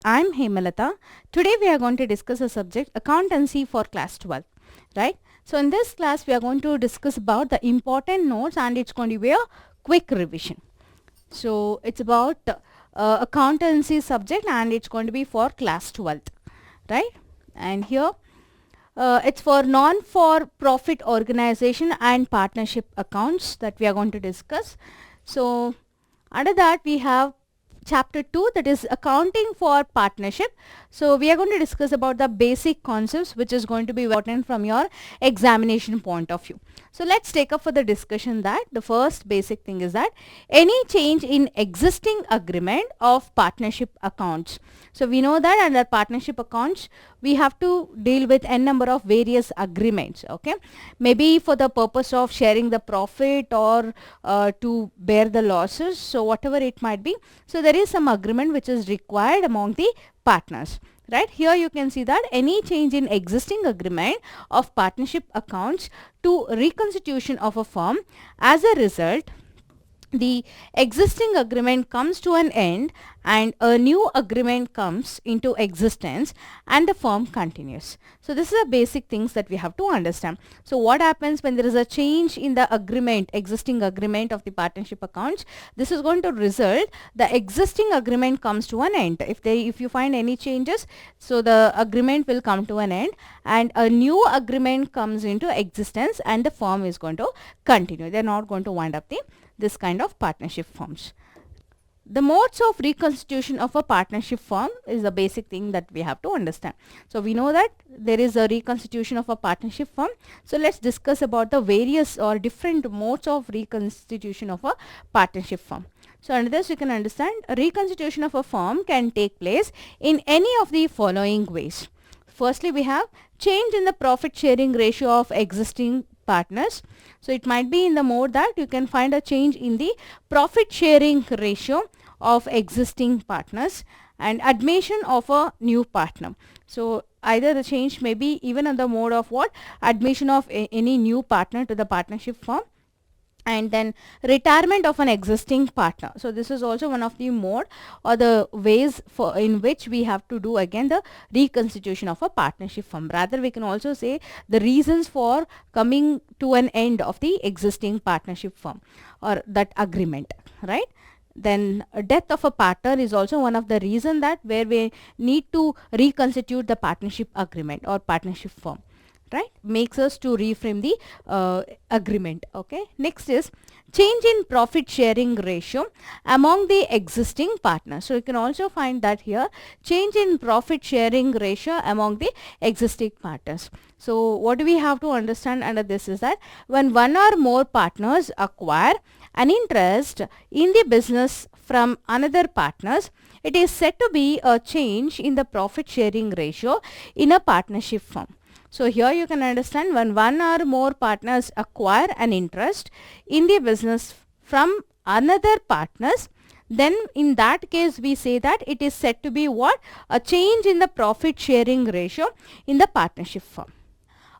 I'm Hemalata. Today we are going to discuss a subject accountancy for class 12, right? So in this class we are going to discuss about the important notes and it's going to be a quick revision. So it's about accountancy subject and it's going to be for class 12th, right? And here it's for non-for-profit organization and partnership accounts that we are going to discuss. So under that we have chapter 2, that is accounting for partnership. So we are going to discuss about the basic concepts which is going to be important from your examination point of view. So let's take up for the discussion that the first basic thing is that any change in existing agreement of partnership accounts. So we know that under partnership accounts we have to deal with n number of various agreements, okay, maybe for the purpose of sharing the profit or to bear the losses, so whatever it might be. So there is some agreement which is required among the partners, right? Here you can see that any change in existing agreement of partnership accounts to reconstitution of a firm, as a result the existing agreement comes to an end and a new agreement comes into existence and the firm continues. So this is the basic things that we have to understand. So what happens when there is a change in the agreement, existing agreement of the partnership accounts? This is going to result the existing agreement comes to an end. If you find any changes, so the agreement will come to an end and a new agreement comes into existence and the firm is going to continue. They are not going to wind up this kind of partnership firms. The modes of reconstitution of a partnership firm is the basic thing that we have to understand. So we know that there is a reconstitution of a partnership firm. So let's discuss about the various or different modes of reconstitution of a partnership firm. So under this you can understand a reconstitution of a firm can take place in any of the following ways. Firstly, we have change in the profit sharing ratio of existing partners. So it might be in the mode that you can find a change in the profit sharing ratio of existing partners and admission of a new partner. So either the change may be even in the mode of what? Admission of any new partner to the partnership firm, and then retirement of an existing partner. So this is also one of the mode or the ways for in which we have to do again the reconstitution of a partnership firm. Rather we can also say the reasons for coming to an end of the existing partnership firm or that agreement, right? Then death of a partner is also one of the reason that where we need to reconstitute the partnership agreement or partnership firm, right? Makes us to reframe the agreement. Okay, next is change in profit sharing ratio among the existing partners. So you can also find that here change in profit sharing ratio among the existing partners. So what do we have to understand under this is that when one or more partners acquire an interest in the business from another partners, it is said to be a change in the profit sharing ratio in a partnership firm. So here you can understand when one or more partners acquire an interest in the business from another partners, then in that case we say that it is said to be what? A change in the profit sharing ratio in the partnership firm.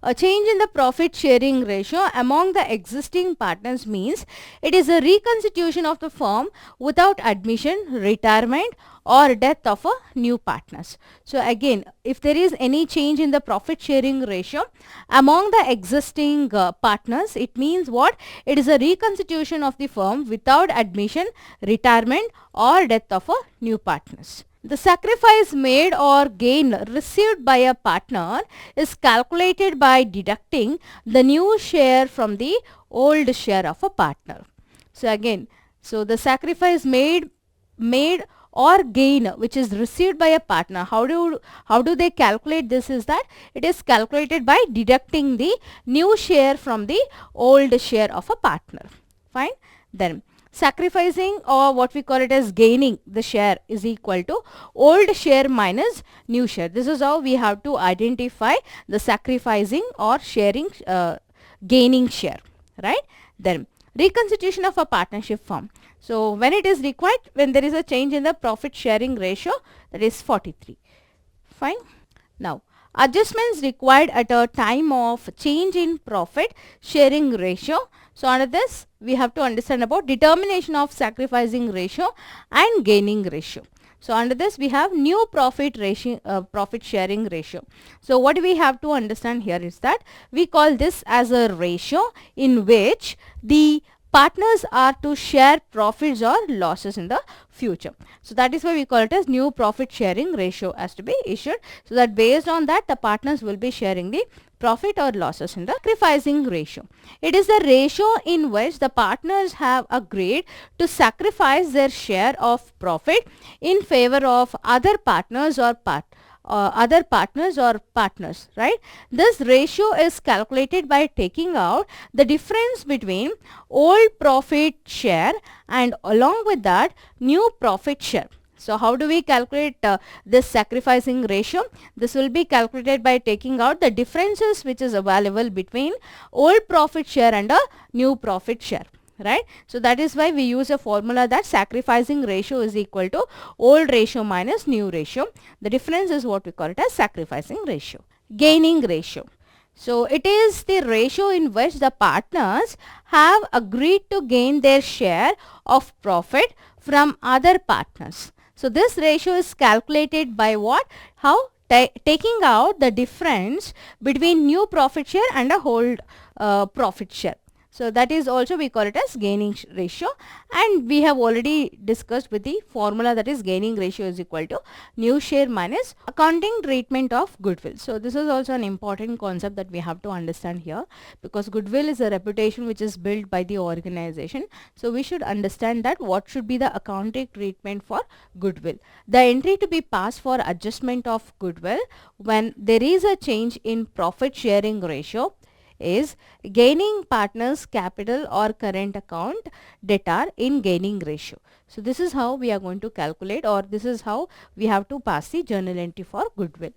A change in the profit sharing ratio among the existing partners means it is a reconstitution of the firm without admission, retirement or death of a new partners. So again, if there is any change in the profit sharing ratio among the existing partners, it means what? It is a reconstitution of the firm without admission, retirement or death of a new partners. The sacrifice made or gain received by a partner is calculated by deducting the new share from the old share of a partner. So again, so the sacrifice made or gain which is received by a partner, how do they calculate this is that it is calculated by deducting the new share from the old share of a partner. Fine. Then sacrificing or what we call it as gaining the share is equal to old share minus new share. This is how we have to identify the sacrificing or sharing gaining share, right? Then reconstitution of a partnership firm. So when it is required when there is a change in the profit sharing ratio, that is 43. Fine. Now adjustments required at a time of change in profit sharing ratio. So under this we have to understand about determination of sacrificing ratio and gaining ratio. So under this we have new profit ratio, profit sharing ratio. So what we have to understand here is that we call this as a ratio in which the partners are to share profits or losses in the future. So that is why we call it as new profit sharing ratio has to be issued, so that based on that the partners will be sharing the profit or losses in the sacrificing ratio. It is the ratio in which the partners have agreed to sacrifice their share of profit in favor of other partners or partners, right? This ratio is calculated by taking out the difference between old profit share and along with that new profit share. So how do we calculate this sacrificing ratio? This will be calculated by taking out the differences which is available between old profit share and a new profit share, right? So that is why we use a formula that sacrificing ratio is equal to old ratio minus new ratio. The difference is what we call it as sacrificing ratio. Gaining ratio. So it is the ratio in which the partners have agreed to gain their share of profit from other partners. So this ratio is calculated by what? How? Taking out the difference between new profit share and a old profit share. So that is also we call it as gaining ratio, and we have already discussed with the formula that is gaining ratio is equal to new share minus accounting treatment of goodwill. So this is also an important concept that we have to understand here, because goodwill is a reputation which is built by the organization. So we should understand that what should be the accounting treatment for goodwill. The entry to be passed for adjustment of goodwill when there is a change in profit sharing ratio is gaining partners capital or current account debtor in gaining ratio. So this is how we are going to calculate, or this is how we have to pass the journal entry for goodwill.